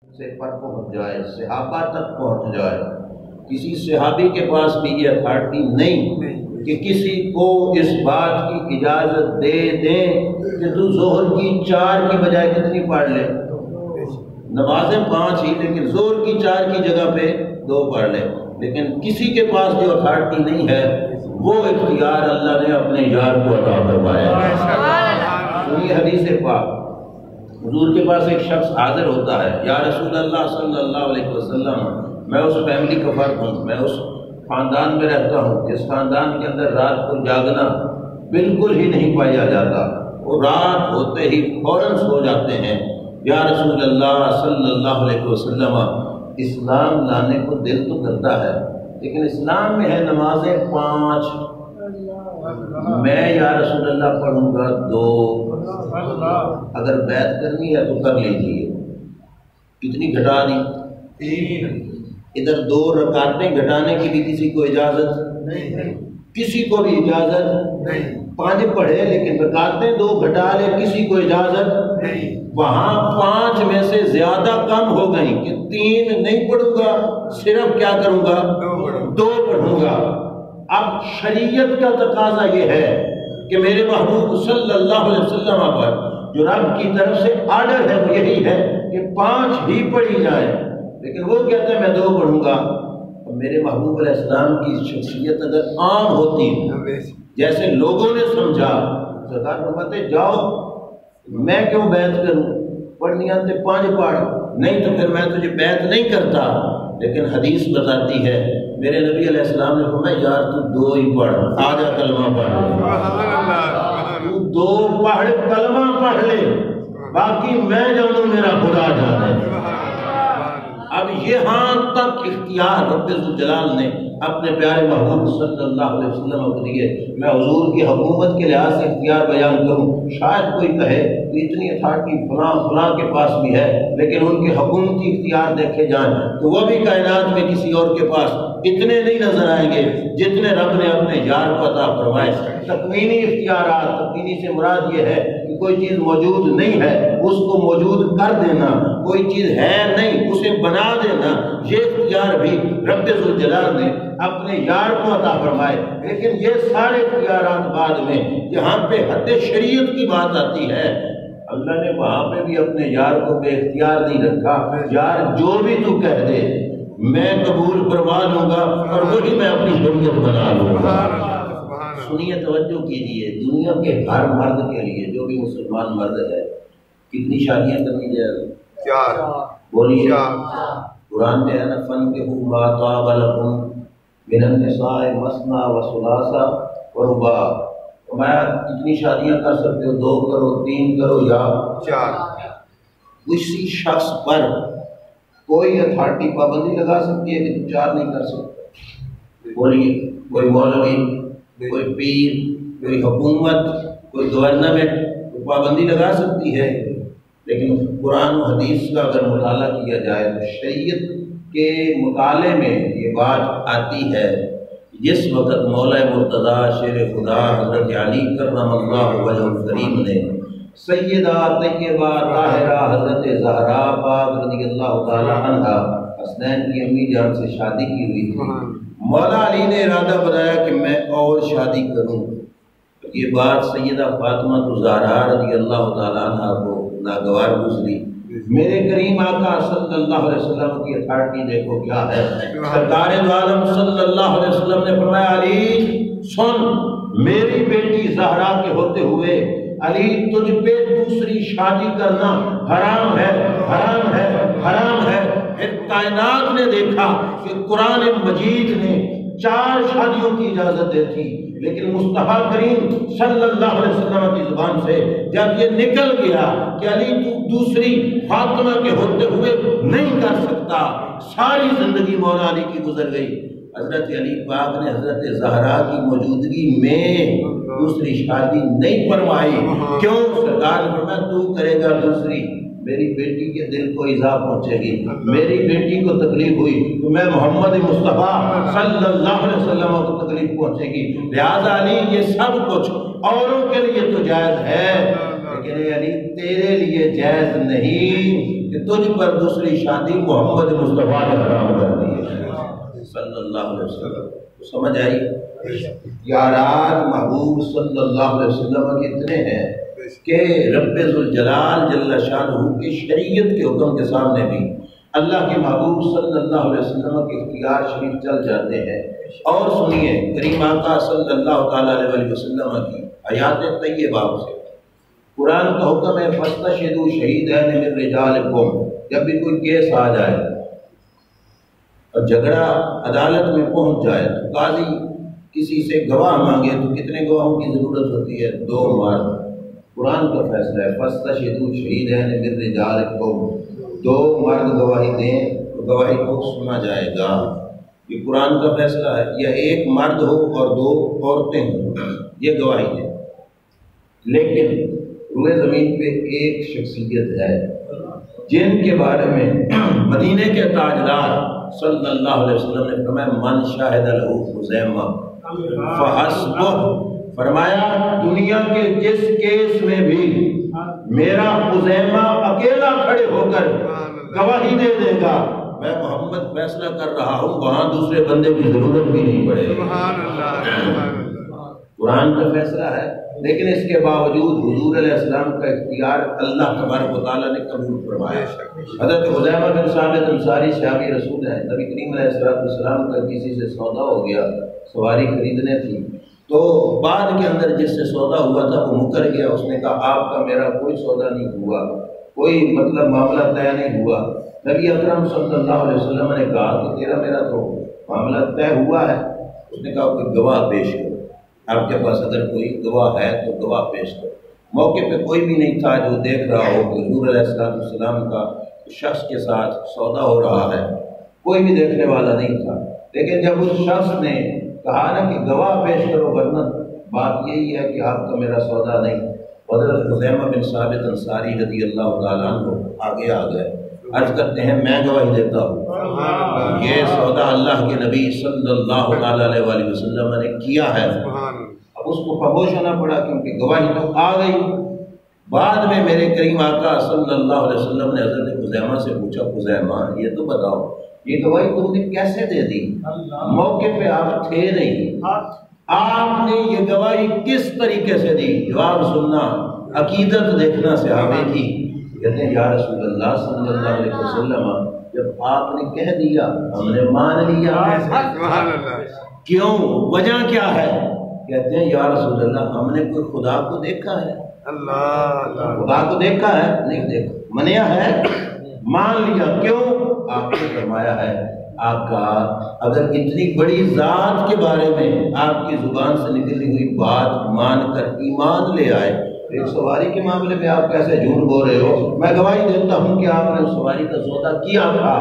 سے پر پہنچ جائے، صحابہ تک پہنچ جائے۔ کسی صحابی کے پاس بھی یہ اتھارٹی نہیں کہ کسی کو اس بات کی اجازت دے دیں کہ تو ظہر کی 4 کی بجائے کتنی پڑھ لے، نمازیں 5 ہی لیکن ظہر کی 4 کی جگہ پہ 2 پڑھ لے۔ لیکن کسی کے پاس جو اتھارٹی نہیں ہے وہ اختیار اللہ نے اپنے یار کو عطا فرمایا ہے۔ سنیے حدیث پاک، حضور کے پاس ایک شخص حاضر ہوتا ہے، یا رسول اللہ صلی اللہ علیہ وسلم، میں اس فیملی کا فرد ہوں، میں اس خاندان میں رہتا ہوں جس خاندان کے اندر رات کو جاگنا بالکل ہی نہیں پایا جاتا، وہ رات ہوتے ہی فوراً سو جاتے ہیں۔ یا رسول اللہ صلی اللہ علیہ وسلم، اسلام لانے کو دل تو کرتا ہے لیکن اسلام میں ہے نمازیں 5، میں یا رسول اللہ پڑھوں گا 2، اگر بیعت کرنی ہے تو کر لیجیے۔ کتنی گھٹا دی؟ 3۔ ادھر 2 رکعتیں گھٹانے کی بھی کسی کو اجازت نہیں، کسی کو بھی اجازت نہیں۔ 5 پڑھے لیکن رکعتیں 2 گھٹا لے، کسی کو اجازت نہیں۔ وہاں 5 میں سے زیادہ کم ہو گئی کہ 3 نہیں پڑھوں گا، صرف کیا کروں گا؟ 2 پڑھوں گا۔ اب شریعت کا تقاضا یہ ہے کہ میرے محبوب صلی اللہ علیہ وسلم پر جو رب کی طرف سے آرڈر ہے وہ یہی ہے کہ 5 ہی پڑھی جائے، لیکن وہ کہتے ہیں میں 2 پڑھوں گا۔ میرے محبوب علیہ السلام کی شخصیت اگر عام ہوتی جیسے لوگوں نے سمجھا، سرکار فرماتے جاؤ، میں کیوں بیعت کروں، پڑھنی آتے 5 پڑھ، نہیں تو پھر میں تجھے بیعت نہیں کرتا۔ لیکن حدیث بتاتی ہے میرے نبی علیہ السلام نے فرمایا یار تو 2 ہی پڑھ، آجا کلمہ پڑھ لے، تو 2 پڑھ کلمہ پڑھ لے، باقی میں جانوں میرا خدا جانے۔ اب یہاں تک اختیار رب ذوالجلال نے اپنے پیارے محبوب صلی اللہ علیہ وسلم کو دیے۔ میں حضور کی حکومت کے لحاظ سے اختیار بیان کروں، شاید کوئی کہے کہ اتنی اتھارٹی فلاں فلاں کے پاس بھی ہے، لیکن ان کے حکومتی اختیار دیکھے جائیں تو وہ بھی کائنات میں کسی اور کے پاس اتنے نہیں نظر آئیں گے جتنے رب نے اپنے یار کو عطا فرمائے۔ تکوینی اختیارات، تکوینی سے مراد یہ ہے کہ کوئی چیز موجود نہیں ہے اس کو موجود کر دینا، کوئی چیز ہے نہیں اسے بنا دینا، یہ اختیار بھی رب ذوالجلال نے اپنے یار کو عطا فرمائے۔ لیکن یہ سارے اختیارات بعد میں جہاں پہ حد شریعت کی بات آتی ہے اللہ نے وہاں پہ بھی اپنے یار کو بے اختیار نہیں رکھا۔ یار جو بھی تو کہہ دے میں قبول فرما لوں گا اور وہی میں اپنی شریعت بنا لوں گا۔ سنیے، توجہ کیجیے، دنیا کے ہر مرد کے لیے جو بھی مسلمان مرد ہے کتنی شادیاں کرنی جائے؟ 4۔ بولیے، قرآن میں ہے نا فَانكِحُوا مَا طَابَ لَكُم مِّنَ النِّسَاءِ مَثْنَىٰ وَثُلَاثَ وَرُبَاعَ۔ فرمایا کتنی شادیاں کر سکتے ہو؟ 2 کرو، 3 کرو یا 4۔ کسی شخص پر کوئی اتھارٹی پابندی لگا سکتی ہے کہ 4 نہیں کر سکتا؟ بولیے، کوئی مولوی، کوئی پیر، کوئی حکومت، کوئی گورنمنٹ پابندی لگا سکتی ہے؟ لیکن قرآن و حدیث کا اگر مطالعہ کیا جائے تو شریعت کے مطالعے میں یہ بات آتی ہے جس وقت مولا مرتضیٰ شیر خدا حضرت علی کرم اللہ وجہ الکریم نے سیدہ طیبہ طاہرہ حضرت زہرا پاک رضی اللہ تعالی عنہا حسنین کی امی جان سے شادی کی ہوئی تھی، مولا علی نے ارادہ بنایا کہ میں اور شادی کروں۔ یہ بات سیدہ فاطمہ زہرا رضی اللہ تعالی عنہا کو ناگوار گزری۔ میرے کریم آقا صلی اللہ علیہ وسلم کی اتھارٹی دیکھو کیا ہے۔ سرکار دو عالم صلی اللہ علیہ وسلم نے فرمایا علی سن، میری بیٹی زہرا کے ہوتے ہوئے علی تجھ پہ دوسری شادی کرنا حرام ہے، حرام ہے، حرام ہے۔ پھر کائنات نے دیکھا کہ قرآن مجید نے 4 شادیوں کی اجازت دی تھی، لیکن مصطفیٰ کریم صلی اللہ علیہ وسلم کی زبان سے جب یہ نکل گیا کہ علی تو دوسری فاطمہ کے ہوتے ہوئے نہیں کر سکتا، ساری زندگی مولا علی کی گزر گئی۔ حضرت علی پاک نے حضرت زہرا کی موجودگی میں دوسری شادی نہیں فرمائی۔ کیوں؟ سرکار نے فرمایا تو کرے گا دوسری، میری بیٹی کے دل کو ایذا پہنچے گی، میری بیٹی کو تکلیف ہوئی تو میں محمد مصطفیٰ صلی اللہ علیہ وسلم کو تکلیف پہنچے گی۔ لہذا علی یہ سب کچھ اوروں کے لیے تو جائز ہے لیکن علی تیرے لیے جائز نہیں کہ تجھ پر دوسری شادی محمد مصطفیٰ نے حرام کر دی ہے صلی اللہ علیہ وسلم. سمجھ آئی؟ یارات محبوب صلی اللہ علیہ وسلم اتنے ہیں کہ رب ذوالجلال جل شانہ کی شریعت کے حکم کے سامنے بھی اللہ کے محبوب صلی اللہ علیہ وسلم کے اختیار شریف چل جاتے ہیں. اور سنیے کریم آقا صلی اللہ تعالیٰ علیہ وسلم کی آیات طیبہ سے قرآن کا حکم ہے فاستشہدوا شہیدین من رجالکم. جب بھی کوئی کیس آ جائے اور جھگڑا عدالت میں پہنچ جائے تو قاضی کسی سے گواہ مانگے تو کتنے گواہوں کی ضرورت ہوتی ہے؟ 2 مرد. قرآن کا فیصلہ ہے فاستشہدوا شہیدین من رجالکم. 2 مرد گواہی دیں تو گواہی کو سنا جائے گا. یہ قرآن کا فیصلہ ہے. یا 1 مرد ہو اور 2 عورتیں ہوں یہ گواہی دیں. لیکن روئے زمین پہ ایک شخصیت ہے جن کے بارے میں مدینے کے تاجدار صلی اللہ علیہ وسلم نے فرمایا من شاہد لہ خزیمہ فحسبہ. فرمایا دنیا کے جس کیس میں بھی میرا خزیمہ اکیلا کھڑے ہو کر گواہی دے دے گا میں محمد فیصلہ کر رہا ہوں وہاں دوسرے بندے کی ضرورت بھی نہیں پڑے. سبحان اللہ. قرآن کا فیصلہ ہے. لیکن اس کے باوجود حضور علیہ السلام کا اختیار اللہ تبارک و تعالیٰ نے قبول فرمایا. حضرت حذیفہ بن ثابت انصاری صحابی رسول ہیں. نبی کریم علیہ السلام کا کسی سے سودا ہو گیا, سواری خریدنے تھی, تو بعد کے اندر جس سے سودا ہوا تھا وہ مکر گیا. اس نے کہا آپ کا میرا کوئی سودا نہیں ہوا, کوئی معاملہ طے نہیں ہوا. نبی اکرم صلی اللہ علیہ وسلم نے کہا کہ تیرا میرا تو معاملہ طے ہوا ہے. اس نے کہا کوئی گواہ پیش کرو, آپ کے پاس اگر کوئی گواہ ہے تو گواہ پیش کرو. موقع پہ کوئی بھی نہیں تھا جو دیکھ رہا ہو کہ حضور علیہ السلام کا شخص کے ساتھ سودا ہو رہا ہے, کوئی بھی دیکھنے والا نہیں تھا. لیکن جب اس شخص نے کہا نا کہ گواہ پیش کرو ورنہ بات یہی ہے کہ آپ کا میرا سودا نہیں, حضرت حذیفہ بن ثابت انصاری رضی اللہ تعالیٰ عنہ آگے آ گئے. عرض کرتے ہیں میں گواہی دیتا ہوں یہ سودا اللہ کے نبی صلی اللہ تعالیٰ علیہ وسلم نے کیا ہے. اب اس کو خاموش ہونا پڑا کیونکہ گواہی تو آ گئی. بعد میں میرے کریم آقا صلی اللہ علیہ وسلم نے حضرت خزیمہ سے پوچھا خزیمہ یہ تو بتاؤ یہ گواہی تم نے کیسے دے دی؟ موقع پہ آپ تھے نہیں, آپ نے یہ گواہی کس طریقے سے دی؟ جواب سننا, عقیدت دیکھنا صحابے کی. کہتے ہیں یا رسول اللہ صلی اللہ علیہ وسلم جب آپ نے کہہ دیا ہم نے مان لیا. کیوں؟ وجہ کیا ہے؟ کہتے ہیں یا رسول اللہ ہم نے کوئی خدا کو دیکھا ہے؟ خدا کو دیکھا ہے؟ نہیں دیکھا. منیا ہے؟ مان لیا. کیوں؟ آپ نے فرمایا ہے آپ کہا اگر اتنی بڑی ذات کے بارے میں آپ کی زبان سے نکلی ہوئی بات مان کر ایمان لے آئے, ایک سواری کے معاملے میں آپ کیسے جھوٹ بول رہے ہو؟ میں گواہی دیتا ہوں کہ آپ نے اس سواری کا سودا کیا تھا.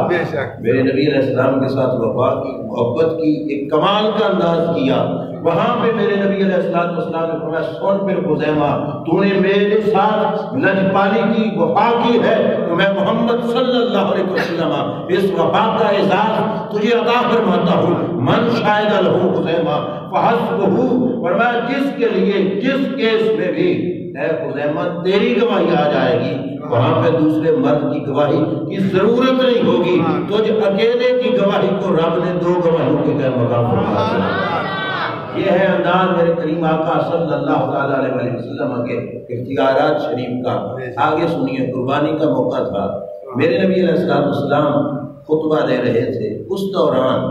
میرے نبی علیہ السلام کے ساتھ وفا کی, محبت کی, ایک کمال کا انداز کیا. وہاں پہ میرے نبی علیہ السلام نے فرمایا سن پھر خزیمہ تو نے میرے ساتھ لجپالی کی, وفا کی ہے تو میں محمد صلی اللہ علیہ وسلم اس وفا کا اعزاز تجھے عطا فرماتا ہوں. من شاہد لہ خزیمہ فحسبہ. فرمایا جس کے لیے جس کیس میں بھی اے خزیمہ تیری گواہی آ جائے گی وہاں پہ دوسرے مرد کی گواہی کی ضرورت نہیں ہوگی. تجھ اکیلے کی گواہی کو رب نے 2 گواہیوں کے مقام فرما دیا. یہ ہے انداز میرے کریم آقا صلی اللہ تعالیٰ علیہ وسلم کے اختیارات شریف کا. آگے سنیے, قربانی کا موقع تھا. میرے نبی علیہ السلام خطبہ دے رہے تھے. اس دوران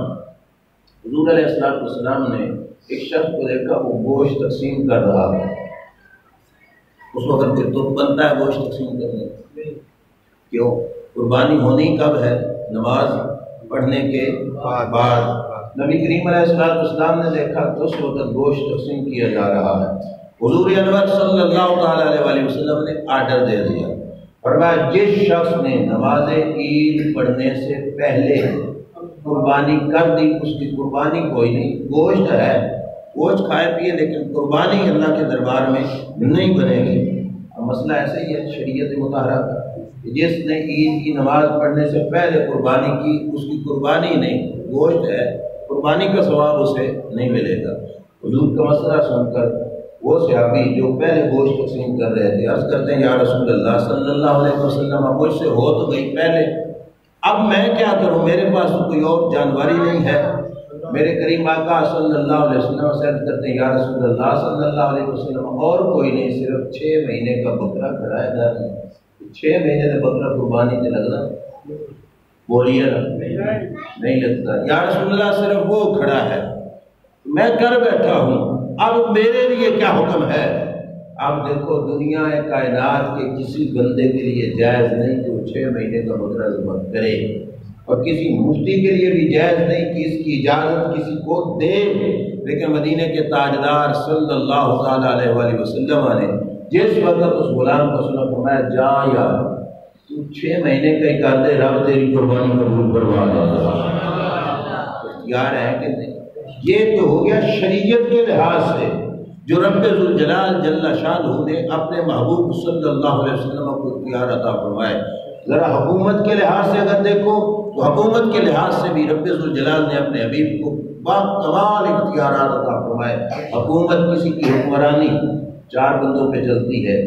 حضور علیہ السلام نے ایک شخص کو دیکھا وہ گوشت تقسیم کر رہا ہے. اس وقت پھر دکھ بنتا ہے گوشت تقسیم کرنے. کیوں؟ قربانی ہونی کب ہے؟ نماز پڑھنے کے بعد. نبی کریم علیہ السلام نے دیکھا تو اس وقت گوشت تقسیم کیا جا رہا ہے. حضور انور صلی اللہ تعالیٰ علیہ وسلم نے آرڈر دے دیا. فرمایا جس شخص نے نماز عید پڑھنے سے پہلے قربانی کر دی اس کی قربانی کوئی نہیں. گوشت ہے, گوشت کھائے پیے, لیکن قربانی اللہ کے دربار میں نہیں بنے گی. مسئلہ ایسے ہی ہے شریعت مطہرہ کا, جس نے عید کی نماز پڑھنے سے پہلے قربانی کی اس کی قربانی نہیں, گوشت ہے, قربانی کا ثواب اسے نہیں ملے گا. حضور کا مسئلہ سن کر وہ صحابی جو پہلے گوشت تقسیم کر رہے تھے عرض کرتے ہیں یا رسول اللہ صلی اللہ علیہ وسلم مجھ سے ہو تو گئی پہلے، اب میں کیا کروں، میرے پاس تو کوئی اور جانوری نہیں ہے۔ میرے کریم آقا صلی اللہ علیہ وسلم سے عرض کرتے ہیں یا رسول اللہ صلی اللہ علیہ وسلم اور کوئی نہیں، صرف 6 مہینے کا بکرا کھڑا ہے گھر میں، 6 مہینے سے بکرا قربانی سے لگنا بولیے نا نہیں لگتا۔ یا رسول اللہ صرف وہ کھڑا ہے، میں کر بیٹھا ہوں، اب میرے لیے کیا حکم ہے؟ اب دیکھو دنیا کائنات کے کسی بندے کے لیے جائز نہیں کہ وہ 6 مہینے کا بکرا ذبح کرے، اور کسی مفتی کے لیے بھی جائز نہیں کہ اس کی اجازت کسی کو دے، لیکن مدینے کے تاجدار صلی اللہ تعالیٰ علیہ وآلہ وسلم نے جس وقت اس غلام کو سنا فرمایا جا یار تو 6 مہینے کا ہی کر دے، رب تیری قربانی قبول کروا دے۔ اختیار ہے کہ نہیں؟ یہ تو ہو گیا شریعت کے لحاظ سے جو رب ذوالجلال جل شانہ نے اپنے محبوب صلی اللہ علیہ وسلم کو اختیار عطا فرمائے۔ ذرا حکومت کے لحاظ سے اگر دیکھو تو حکومت کے لحاظ سے بھی رب ذوالجلال نے اپنے حبیب کو باکمال اختیارات عطا فرمائے۔ حکومت کسی کی حکمرانی 4 بندوں پہ چلتی ہے،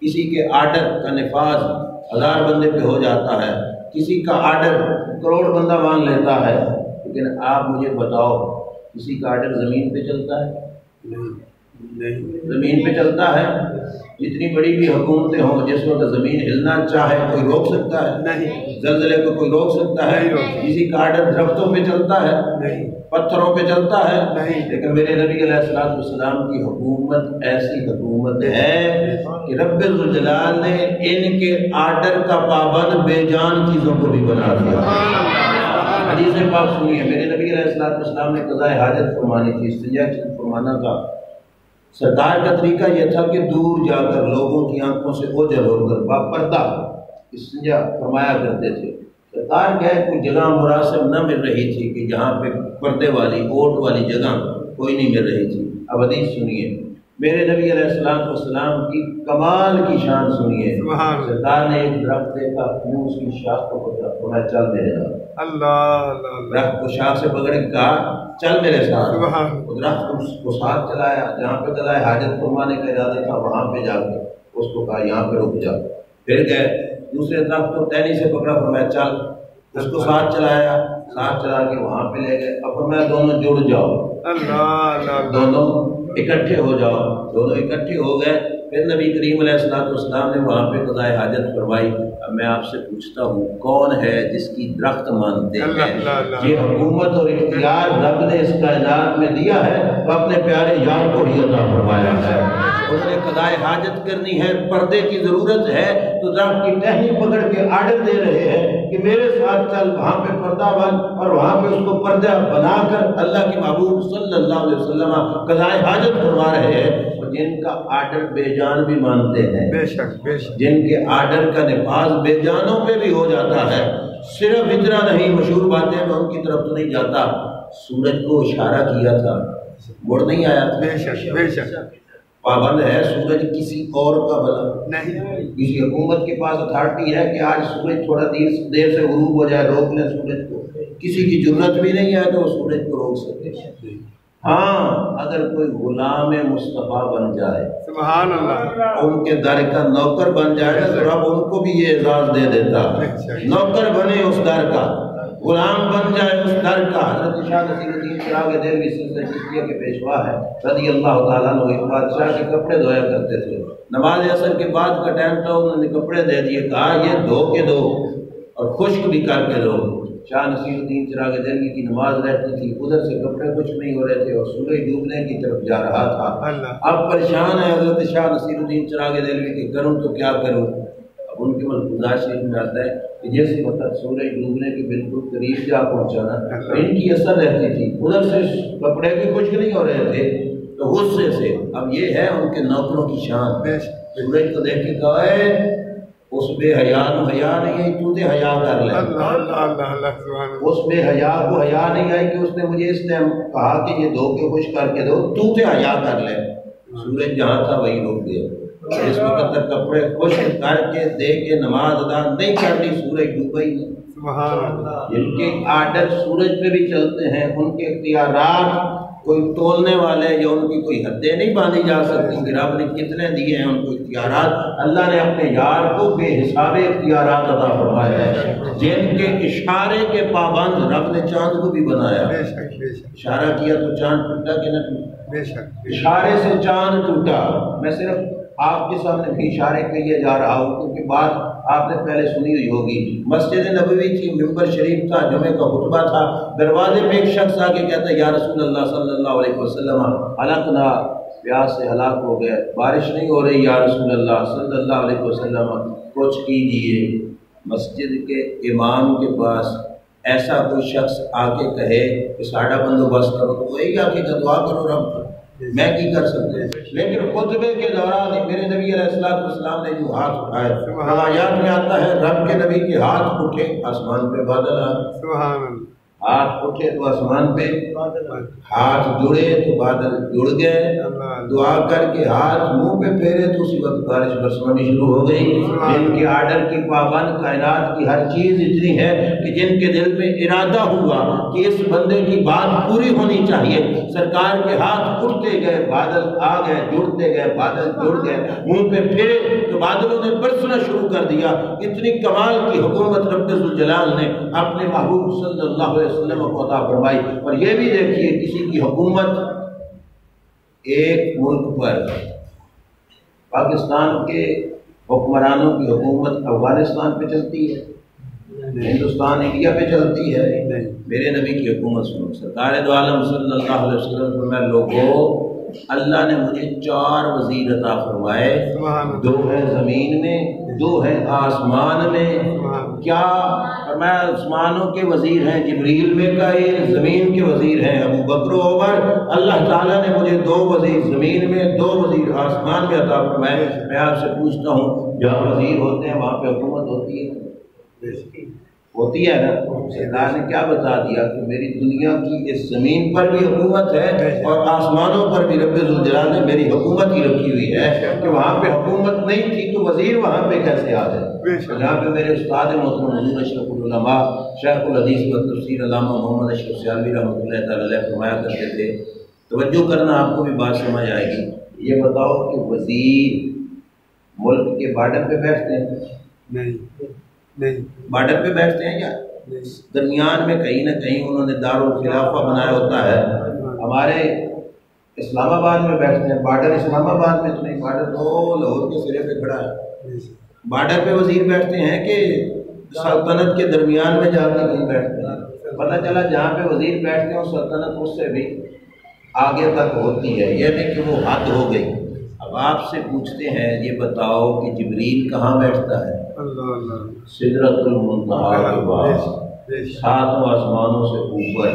کسی کے آرڈر کا نفاذ 1000 بندے پہ ہو جاتا ہے، کسی کا آرڈر کروڑ بندہ مان لیتا ہے، لیکن آپ مجھے بتاؤ کسی کا آرڈر زمین پہ چلتا ہے؟ زمین پہ چلتا ہے؟ جتنی بڑی بھی حکومتیں ہوں جس وقت زمین ہلنا چاہے کوئی روک سکتا ہے؟ نہیں۔ زلزلے کو کوئی روک سکتا ہے؟ کسی کا آرڈر درختوں پہ چلتا ہے؟ نہیں۔ پتھروں پہ چلتا ہے؟ نہیں۔ لیکن میرے نبی علیہ الصلوۃ والسلام کی حکومت ایسی حکومت ہے کہ رب ذوالجلال نے ان کے آرڈر کا پابند بے جان چیزوں کو بھی بنا دیا۔ حدیث پاک سنیے، میرے نبی علیہ الصلوۃ والسلام نے قضاء حاجت فرمانی تھی، استنجا فرمانا تھا۔ سرکار کا طریقہ یہ تھا کہ دور جا کر لوگوں کی آنکھوں سے اوجھل ہو کر باپردہ استنجا فرمایا کرتے تھے۔ سرکار گئے کوئی جگہ مناسب نہ مل رہی تھی کہ جہاں پہ پردے والی اوٹ والی جگہ کوئی نہیں مل رہی تھی۔ اب حدیث سنیے، میرے نبی علیہ الصلوۃ والسلام کی کمال کی شان سنیے۔ سرکار نے ایک درخت دیکھا، یوں اس کی شاخ کو پکڑا، فرمایا چل میرے ساتھ۔ درخت کو شاخ سے پکڑ کے کہا چل میرے ساتھ۔ درخت کو ساتھ چلایا، جہاں پہ قضاء حاجت فرمانے کا ارادہ تھا وہاں پہ جا کے اس کو کہا یہاں پہ رک جا۔ پھر گئے دوسرے درخت کو ٹہنی سے پکڑا، فرمایا چل، اس کو ساتھ چلایا، ساتھ چلا کے وہاں پہ لے گئے، اب فرمایا دونوں جڑ جاؤ، دونوں اکٹھے ہو جاؤ، دونوں اکٹھے ہو گئے۔ پھر نبی کریم علیہ الصلوۃ والسلام نے وہاں پہ قضاء حاجت فرمائی۔ اب میں آپ سے پوچھتا ہوں کون ہے جس کی درخت مانتے ہیں؟ یہ حکومت اور اختیار رب نے اس کائنات میں دیا ہے تو اپنے پیارے یار کو ہی عطا فرمایا ہے۔ انہوں نے قضاء حاجت کرنی ہے، پردے کی ضرورت ہے تو درخت کی ٹہنی پکڑ کے آرڈر دے رہے ہیں کہ میرے ساتھ چل، وہاں پہ پردہ بن، اور وہاں پہ اس کو پردہ بنا کر اللہ کے محبوب صلی اللہ علیہ وسلم قضاء حاجت فرما رہے ہیں۔ جن کا آرڈر بے جان بھی مانتے ہیں، بے شک جن کے آرڈر کا نفاذ بے جانوں پہ بھی ہو جاتا ہے۔ صرف اتنا نہیں، مشہور باتیں میں ان کی طرف تو نہیں جاتا، سورج کو اشارہ کیا تھا مڑ نہیں آیا تھا، بے شک پابند ہے سورج کسی اور کا بلا نہیں۔ کسی حکومت کے پاس اتھارٹی ہے کہ آج سورج تھوڑا دیر سے غروب ہو جائے، روک لیں سورج کو، کسی کی جرت بھی نہیں ہے کہ وہ سورج کو روک سکتے۔ ہاں اگر کوئی غلام مصطفیٰ بن جائے، سبحان اللہ، ان کے در کا نوکر بن جائے تو رب ان کو بھی یہ اعزاز دے دیتا، نوکر بنے اس در کا، غلام بن جائے اس در کا۔ حضرت شاہ نصیر الدین چراغ دہلوی سلسلہ چشتیہ کے پیشوا ہے رضی اللہ تعالیٰ عنہ، ایک بادشاہ کے کپڑے دھویا کرتے تھے، نماز عصر کے بعد کا ٹائم تھا، انہوں نے کپڑے دے دیے، کہا یہ دھو کے دو اور خشک بھی کر کے دو۔ شاہ نصیر الدین چراغ دہلوی کی نماز رہتی تھی، ادھر سے کپڑے کچھ نہیں ہو رہے تھے اور سورج ڈوبنے کی طرف جا رہا تھا۔ اب پریشان ہے حضرت شاہ نصیر الدین چراغ دہلوی کہ کروں تو کیا کروں؟ اب ان کے ملفوظات شریف میں آتا ہے کہ جس وقت سورج ڈوبنے کے بالکل قریب جا پہنچانا، ان کی اثر رہتی تھی، ادھر سے کپڑے بھی کچھ نہیں ہو رہے تھے تو غصے سے، اب یہ ہے ان کے نوکروں کی شان، سورج کو دیکھ کے کہا ہے اس بے حیا کو حیا نہیں آئی، تو تے حیا کر لے۔ اس بے حیا کو حیا نہیں آئی کہ اس نے مجھے اس ٹائم کہا کہ یہ دھو کے خشک کر کے دو، تو تے حیا کر لے۔ سورج جہاں تھا وہی رک گیا، اس وقت تک کپڑے خشک کر کے دے کے نماز ادا نہیں کرنی، سورج ڈوبا ہی نہیں۔ جن کے آرڈر سورج پہ بھی چلتے ہیں، ان کے اختیارات کوئی تولنے والے یا ان کی کوئی حدیں نہیں باندھی جا سکتی کہ رب نے کتنے دیے ہیں ان کو اختیارات۔ اللہ نے اپنے یار کو بے حساب اختیارات عطا فرمائے ہیں، جن کے اشارے کے پابند رب نے چاند کو بھی بنایا۔ اشارہ کیا تو چاند ٹوٹا کہ نہ ٹوٹا؟ اشارے سے چاند ٹوٹا۔ میں صرف آپ کے سامنے بھی اشارے کیے جا رہا ہوں کیونکہ بات آپ نے پہلے سنی ہوئی ہوگی۔ مسجد نبوی تھی، ممبر شریف تھا، جمعے کا خطبہ تھا، دروازے پہ ایک شخص آ کے کہتا ہے یا رسول اللہ صلی اللہ علیہ وسلم ہلاکنا، پیاس سے ہلاک ہو گئے، بارش نہیں ہو رہی یا رسول اللہ صلی اللہ علیہ وسلم کچھ کیجیے۔ مسجد کے امام کے پاس ایسا کوئی شخص آ کے کہے کہ ساڑھا بندوبست کرو تو وہی آ کے دعا کرو رب، میں کی کر سکتے۔ لیکن خطبے کے دوران میرے نبی علیہ السلام نے جو ہاتھ اٹھائے، روایات میں آتا ہے رب کے نبی کے ہاتھ اٹھے آسمان پہ بادل آ گئے، ہاتھ اٹھے تو آسمان پہ، ہاتھ جڑے تو بادل جڑ گئے، دعا کر کے ہاتھ منہ پہ پھیرے تو اسی وقت بارش برسانی شروع ہو گئی۔ جن کے آرڈر کی پابند کائنات کی ہر چیز اتنی ہے کہ جن کے دل میں ارادہ ہوا کہ اس بندے کی بات پوری ہونی چاہیے، سرکار کے ہاتھ اٹھتے گئے، بادل آ گئے، جڑتے گئے، بادل جڑ گئے، منہ پہ پھیرے تو بادلوں نے برسنا شروع کر دیا۔ اتنی کمال کی حکومت رب ذوالجلال نے اپنے محبوب صلی اللہ علیہ وسلم کو عطا فرمائی۔ اور یہ بھی دیکھیے کسی کی حکومت ایک ملک پر، پاکستان کے حکمرانوں کی حکومت افغانستان پہ چلتی ہے، ہندوستان انڈیا پہ چلتی ہے۔ میرے نبی کی حکومت سنو، سرکار دو عالم صلی اللہ علیہ وسلم فرمایا لوگوں اللہ نے مجھے 4 وزیر عطا فرمائے، 2 ہیں زمین میں، 2 ہیں آسمان میں۔ کیا فرمایا؟ آسمانوں کے وزیر ہیں جبریل میکائیل، زمین کے وزیر ہیں ابو بکر و عمر۔ اللہ تعالیٰ نے مجھے 2 وزیر زمین میں، 2 وزیر آسمان میں عطا فرمائے۔ میں آپ سے پوچھتا ہوں جہاں وزیر ہوتے ہیں وہاں پہ حکومت ہوتی ہے؟ ہوتی ہے نا؟ اللہ نے کیا بتا دیا کہ میری دنیا کی اس زمین پر بھی حکومت ہے اور آسمانوں پر بھی رب ذوالجلال نے میری حکومت ہی رکھی ہوئی ہے کہ وہاں پہ حکومت نہیں تھی تو وزیر وہاں پہ کیسے آ گئے؟ جہاں پہ میرے استاد محترم حضور اشرف العلماء شیخ الحدیث و تفسیر علامہ محمد اشرف سیالوی رحمۃ اللہ تعالی علیہ فرمایا کرتے تھے، توجہ کرنا آپ کو بھی بات سمجھ آئے گی۔ یہ بتاؤ کہ وزیر ملک کے بارڈر پہ بیٹھتے ہیں؟ نہیں، بارڈر پہ بیٹھتے ہیں یا درمیان میں کہیں نہ کہیں انہوں نے دارالخلافہ بنایا ہوتا ہے۔ ہمارے اسلام آباد میں بیٹھتے ہیں، بارڈر اسلام آباد میں تو نہیں، بارڈر تو لاہور کے سرے پہ کھڑا ہے۔ بارڈر پہ وزیر بیٹھتے ہیں کہ سلطنت کے درمیان میں جا کے کہیں بیٹھتے ہیں؟ پتہ چلا جہاں پہ وزیر بیٹھتے ہیں سلطنت اس سے بھی آگے تک ہوتی ہے، یہ نہیں کہ وہ حد ہو گئی۔ اب آپ سے پوچھتے ہیں یہ بتاؤ کہ جبریل کہاں بیٹھتا ہے؟ سدرۃ المنتہا کے پاس، 7 آسمانوں سے اوپر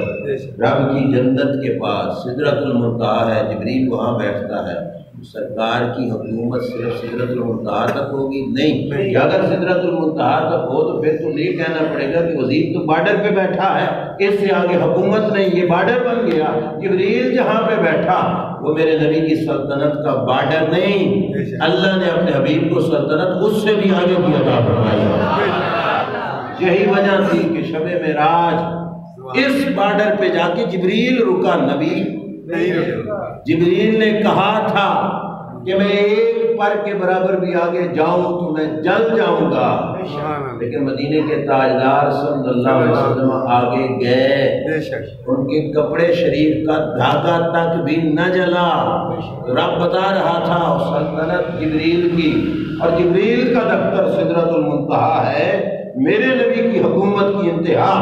رب کی جنت کے پاس سدرۃ المنتہا ہے، جبریل وہاں بیٹھتا ہے۔ سرکار کی حکومت صرف سدرۃ المنتہا تک ہوگی؟ نہیں، کہ اگر سدرۃ المنتہا تک ہو تو پھر تو نہیں کہنا پڑے گا کہ وزیر تو بارڈر پہ بیٹھا ہے، اس سے آگے حکومت نہیں، یہ بارڈر بن گیا۔ جبریل جہاں پہ بیٹھا وہ میرے نبی کی سلطنت کا بارڈر نہیں، اللہ نے اپنے حبیب کو سلطنت اس سے بھی آگے کی عطا فرمائی۔ یہی وجہ تھی کہ شب معراج اس بارڈر پہ جا کے جبریل رکا، نبی نہیں رکا۔ جبریل نے کہا تھا کہ میں 1 پر کے برابر بھی آگے جاؤں تو میں جل جاؤں گا، لیکن مدینے کے تاجدار صلی اللہ علیہ وسلم آگے گئے، ان کے کپڑے شریف کا دھاگا تک بھی نہ جلا۔ رب بتا رہا تھا سلطنت جبریل کی، اور جبریل کا دفتر سدرۃ المنتہا ہے، میرے نبی کی حکومت کی انتہا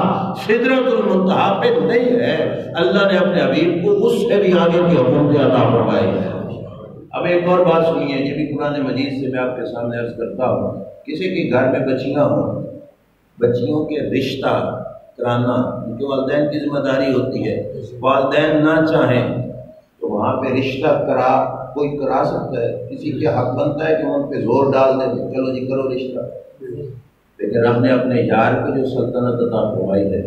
سدرۃ المنتہا پہ نہیں ہے۔ اللہ نے اپنے حبیب کو اس سے بھی آگے کی حکومت عطا فرمائی ہے۔ اب ایک اور بات سنیے، یہ بھی قرآن مجید سے میں آپ کے سامنے عرض کرتا ہوں۔ کسی کے گھر میں بچیاں ہوں، بچیوں کے رشتہ کرانا ان کے والدین کی ذمہ داری ہوتی ہے۔ والدین نہ چاہیں تو وہاں پہ رشتہ کوئی کرا سکتا ہے، کسی کے حق بنتا ہے کہ وہ ان پہ زور ڈال دیں چلو جی کرو رشتہ، لیکن رب نے اپنے یار کو جو سلطنت عطا فرمائی ہے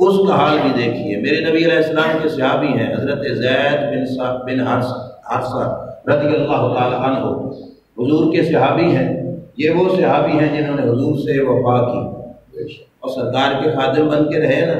اس کا حال بھی دیکھیے۔ میرے نبی علیہ السلام کے صحابی ہیں حضرت زید بن حارثہ رضی اللہ تعالی عنہ، حضور کے صحابی ہیں۔ یہ وہ صحابی ہیں جنہوں نے حضور سے وفا کی اور سرکار کے خادم بن کے رہے نا۔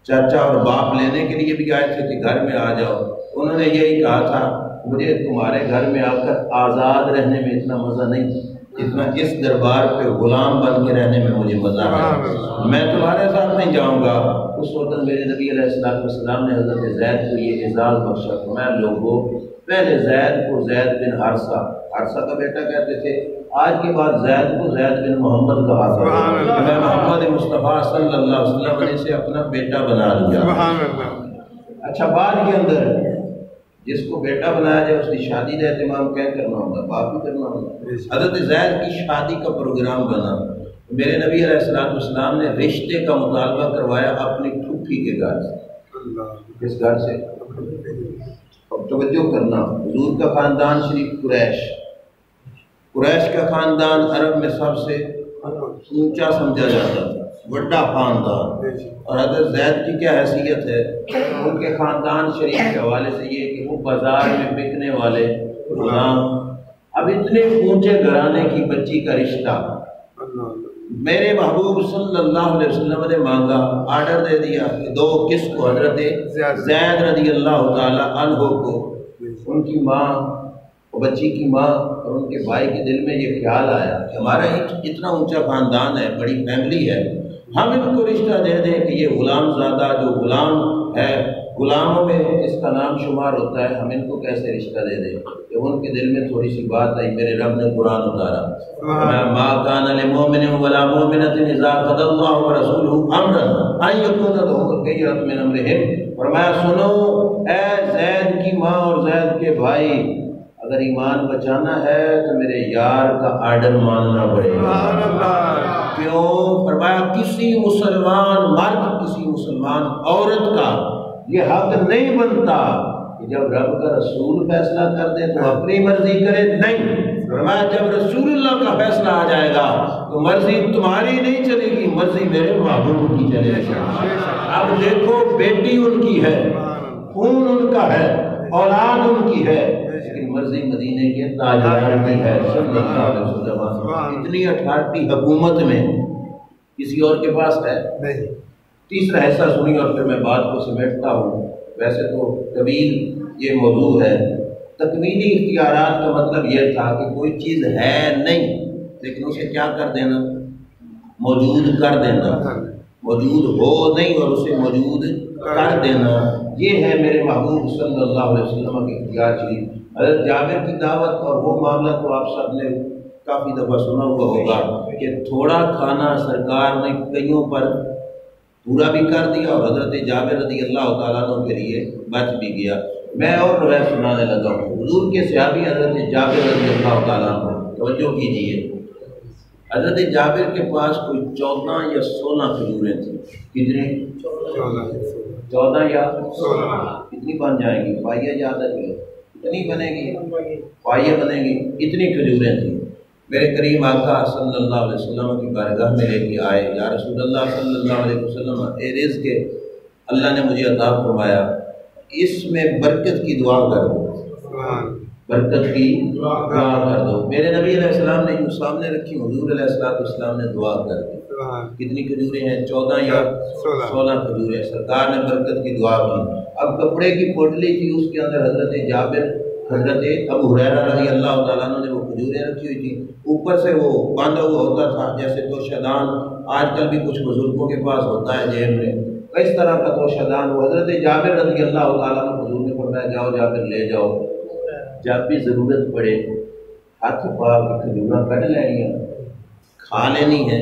چاچا اور باپ لینے کے لیے بھی آئے تھے کہ گھر میں آ جاؤ. انہوں نے یہی کہا تھا مجھے تمہارے گھر میں آ کر آزاد رہنے میں اتنا مزہ نہیں جتنا اس دربار پہ غلام بن کے رہنے میں مجھے مزہ ہے. میں تمہارے ساتھ نہیں جاؤں گا. اس وقت میرے نبی علیہ السلام نے حضرت زید کو یہ اعزاز بخشا. میں لوگوں پہلے زید کو زید بن حارثہ کا بیٹا کہتے تھے. آج کے بعد زید کو زید بن محمد کہا تھا. میں محمد مصطفیٰ صلی اللہ علیہ وسلم نے اسے اپنا بیٹا بنا لیا. اچھا بعد کے اندر جس کو بیٹا بنایا جائے اس کی شادی کا اہتمام کیا کرنا ہوگا؟ باپ ہی کرنا ہوگا. حضرت زید کی شادی کا پروگرام بنا. میرے نبی علیہ السلام نے رشتے کا مطالبہ کروایا اپنی پھوپھی کے گھر سے. کس گھر سے؟ اب توجہ کرنا. حضور کا خاندان شریف قریش کا خاندان عرب میں سب سے اونچا سمجھا جاتا تھا، بڑا خاندان. اور حضرت زید کی کیا حیثیت ہے؟ ان کے خاندان شریف کے حوالے سے یہ کہ وہ بازار میں بکنے والے غلام. اب اتنے اونچے گھرانے کی بچی کا رشتہ میرے محبوب صلی اللہ علیہ وسلم نے مانگا، آرڈر دے دیا کہ دو کس کو؟ حضرت زید رضی اللہ تعالی عنہ کو. ان کی ماں، بچی کی ماں اور ان کے بھائی کے دل میں یہ خیال آیا کہ ہمارا اتنا اونچا خاندان ہے، بڑی فیملی ہے، ہم ان کو رشتہ دے دیں کہ یہ غلام زادہ جو غلام ہے، غلاموں میں اس کا نام شمار ہوتا ہے، ہم ان کو کیسے رشتہ دے دیں؟ کہ ان کے دل میں تھوڑی سی بات آئی. میرے رب نے قرآن اتارا، ما کان لمؤمن ولا مؤمنۃ اذا قضى اللہ ورسولہ امرا ان یکون لهم الخیرۃ من امرہم. فرمایا سنو اے زید کی ماں اور زید کے بھائی، اگر ایمان بچانا ہے تو میرے یار کا آرڈر ماننا پڑے گا. کیوں؟ فرمایا کسی مسلمان مرد، کسی مسلمان عورت کا یہ حق نہیں بنتا کہ جب رب کا رسول فیصلہ کر دے تو اپنی مرضی کرے. نہیں، فرمایا جب رسول اللہ کا فیصلہ آ جائے گا تو مرضی تمہاری نہیں چلے گی، مرضی میرے محبوب کی چلے گی. اب دیکھو بیٹی ان کی ہے، خون ان کا ہے، اولاد ان کی ہے، لیکن مرضی مدینے کے تاجدار کی ہے صلی اللہ علیہ وسلم. اتنی اٹھارٹی حکومت میں کسی اور کے پاس ہے نہیں. تیسرا حصہ سنی اور پھر میں بات کو سمیٹتا ہوں. ویسے تو طویل یہ موضوع ہے. تکمیلی اختیارات کا مطلب یہ تھا کہ کوئی چیز ہے نہیں لیکن اسے کیا کر دینا؟ موجود کر دینا. موجود ہو نہیں اور اسے موجود کر دینا. یہ ہے میرے محبوب صلی اللہ علیہ وسلم کی اختیار شریف. حضرت جابر کی دعوت اور وہ معاملہ تو آپ سب نے کافی دفعہ سنا ہوا ہوگا کہ تھوڑا کھانا سرکار نے کئیوں پر پورا بھی کر دیا اور حضرت جابر رضی اللہ تعالیٰ عنہ کے لیے بچ بھی گیا. میں اور روایت سنانے لگا ہوں. حضور کے صحابی حضرت جابر رضی اللہ تعالیٰ عنہ، توجہ کیجیے. حضرت جابر کے پاس کوئی 14 یا 16 کھجوریں تھیں. کتنی؟ 14 یا 16. کتنی بن جائیں گی؟ پائیے یاد ہے؟ اتنی بنے گی، پائیے بنے گی. اتنی کھجوریں تھیں. میرے کریم آقا صلی اللہ علیہ وسلم کی بارگاہ میں لے کے آئے. یا رسول اللہ صلی اللہ علیہ وسلم، اے رزق کے اللہ نے مجھے عطا فرمایا، اس میں برکت کی دعا کر دو، برکت کی دعا کر دو. میرے نبی علیہ السلام نے یوں سامنے رکھی، حضور علیہ السلام نے دعا کر دی. کتنی کھجوریں ہیں؟ 14 یا 16 کھجوریں. سرکار نے برکت کی دعا کی. اب کپڑے کی پوٹلی تھی، اس کے اندر حضرت جابر، حضرت ابو ہریرہ رضی اللہ تعالیٰ عنہ نے وہ کھجوریں رکھی ہوئی تھی. اوپر سے وہ باندھا ہوا ہوتا تھا جیسے توشدان آج کل بھی کچھ بزرگوں کے پاس ہوتا ہے جیب میں، اس طرح کا توشدان. وہ حضرت جابر رضی اللہ تعالیٰ عنہ حضور نے فرمایا جاؤ جابر لے جاؤ، جب بھی ضرورت پڑے ہاتھ پاک کھجوریں کٹ لینی ہیں، کھا لینی ہے.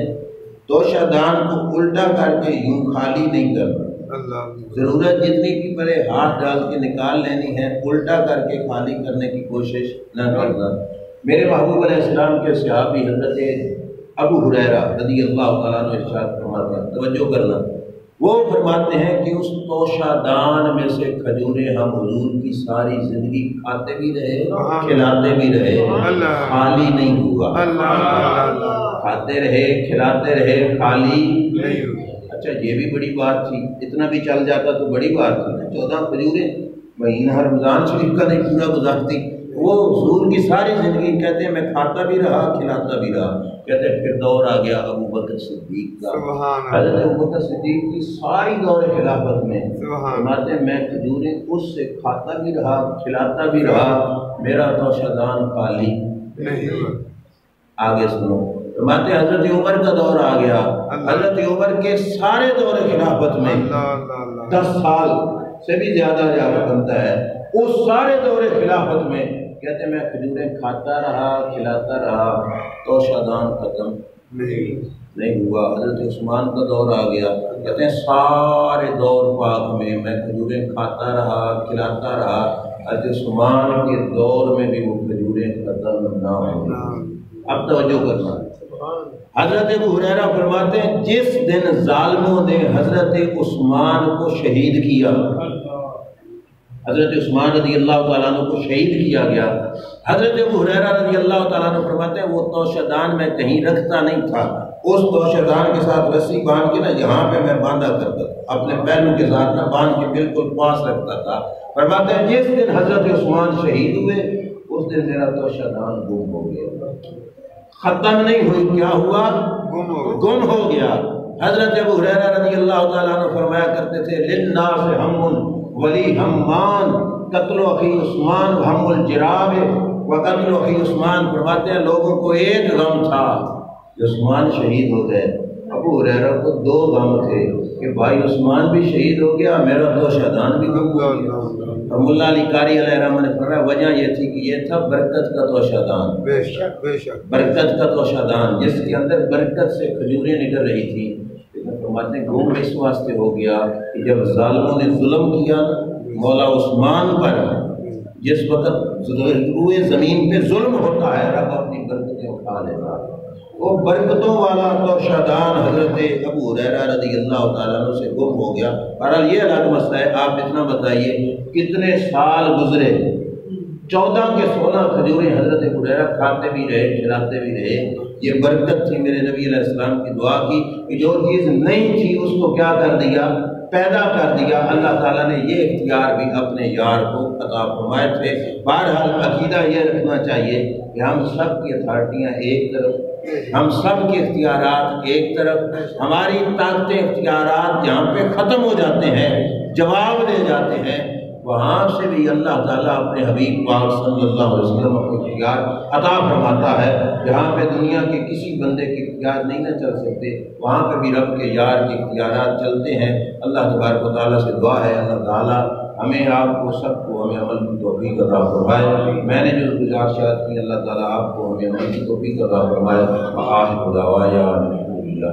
توشدان کو الٹا کر کے یوں خالی نہیں کرنا. ضرورت جتنی بھی پڑے ہاتھ ڈال کے نکال لینی ہے، الٹا کر کے خالی کرنے کی کوشش نہ کرنا. میرے محبوب علیہ السلام کے صحابی حضرت ابو ہریرہ رضی اللہ تعالیٰ عنہ ارشاد فرماتے ہیں، توجہ کرنا، وہ فرماتے ہیں کہ اس توشادان میں سے کھجوریں ہم حضور کی ساری زندگی کھاتے بھی رہے، کھلاتے بھی رہے، خالی نہیں ہوا. کھاتے رہے، کھلاتے رہے، خالی نہیں ہوا. اچھا یہ بھی بڑی بات تھی. اتنا بھی چل جاتا تو بڑی بات تھی. 14 کھجوریں مہینہ رمضان شریف کا نہیں پورا گزارتی. وہ حضور کی ساری زندگی کہتے ہیں میں کھاتا بھی رہا کھلاتا بھی رہا. کہتے ہیں پھر دور آ گیا ابو بکر صدیق کا. حضرت ابو بکر صدیق کی ساری دور خلافت میں فرماتے ہیں میں کھجوریں اس سے کھاتا بھی رہا کھلاتا بھی رہا, میرا توشہ دان خالی نہیں. آگے سنو, فرماتے ہیں حضرت عمر کا دور آ گیا. حضرت عمر کے سارے دور خلافت میں 10 سال سے بھی زیادہ بنتا ہے. اس سارے دور خلافت میں کہتے ہیں میں کھجوریں کھاتا رہا کھلاتا رہا, توشہ دان ختم نہیں ہوا. حضرت عثمان کا دور آ گیا. کہتے ہیں سارے دور پاک میں کھجوریں کھاتا رہا کھلاتا رہا. حضرت عثمان کے دور میں بھی وہ کھجوریں ختم نہ ہوئی. اب توجہ کرنا. حضرت ابو ہریرہ فرماتے ہیں جس دن ظالموں نے حضرت عثمان کو شہید کیا, حضرت عثمان رضی اللہ تعالیٰ عنہ کو شہید کیا گیا, حضرت ابو ہریرہ رضی اللہ تعالیٰ عنہ فرماتے ہیں وہ توشہ دان میں کہیں رکھتا نہیں تھا, اس توشہ دان کے ساتھ رسی باندھ کے نا یہاں پہ میں باندھا کرتا تھا, اپنے پہلو کے ساتھ نا باندھ کے بالکل پاس رکھتا تھا. فرماتے ہیں جس دن حضرت عثمان شہید ہوئے اس دن میرا توشہ دان گم ہو گیا, ختم نہیں ہوئی, کیا ہوا گم ہو گیا. حضرت ابو ہریرہ رضی اللہ تعالیٰ عنہ فرمایا کرتے تھے للناس ہم ولی ہمان قتل اخی عثمان ہم الجراب و قتل اخی عثمان. فرماتے ہیں لوگوں کو ایک غم تھا کہ عثمان شہید ہو گئے, ابو ہریرہ کو 2 غم تھے کہ بھائی عثمان بھی شہید ہو گیا میرا توشہ دان بھی گم ہو گیا. اور مولا علی قاری علیہ الرحمہ نے فرمایا وجہ یہ تھی کہ یہ تھا برکت کا توشہ دان, بے شک برکت کا توشہ دان جس کے اندر برکت سے کھجوریں نکل رہی تھیں. فرماتے ہیں گم اس واسطے ہو گیا کہ جب ظالموں نے ظلم کیا مولا عثمان پر, جس وقت روئے زمین پہ ظلم ہوتا ہے رب اپنی برکتیں اٹھا لیتا. وہ برکتوں والا توشہ دان حضرت ابو ہریرہ رضی اللہ تعالیٰ عنہ سے گم ہو گیا. بہرحال یہ الگ مسئلہ ہے. آپ اتنا بتائیے کتنے سال گزرے, 14 کے 16 کھجوریں حضرت ابو ہریرہ کھاتے بھی رہے کھلاتے بھی رہے. یہ برکت تھی میرے نبی علیہ السلام کی دعا کی کہ جو چیز نہیں تھی اس کو کیا کر دیا, پیدا کر دیا. اللہ تعالیٰ نے یہ اختیار بھی اپنے یار کو عطا فرمائے تھے. بہرحال عقیدہ یہ رکھنا چاہیے کہ ہم سب کی اتھارٹیاں ایک طرف, ہم سب کے اختیارات ایک طرف, ہماری طاقتیں اختیارات جہاں پہ ختم ہو جاتے ہیں جواب دے جاتے ہیں وہاں سے بھی اللہ تعالیٰ اپنے حبیب پاک صلی اللہ علیہ وسلم کو اختیار عطا فرماتا ہے. جہاں پہ دنیا کے کسی بندے کے اختیار نہیں نہ چل سکتے وہاں پہ بھی رب کے یار کے اختیارات چلتے ہیں. اللہ تبارک و تعالیٰ سے دعا ہے اللہ تعالیٰ ہمیں آپ کو سب کو ہمیں عمل کی توفیق عطا فرمائے. میں نے جو گزارشات کی اللہ تعالیٰ آپ کو ہمیں عمل کی توفیق عطا فرمائے. آخر دعوانا الحمدللہ.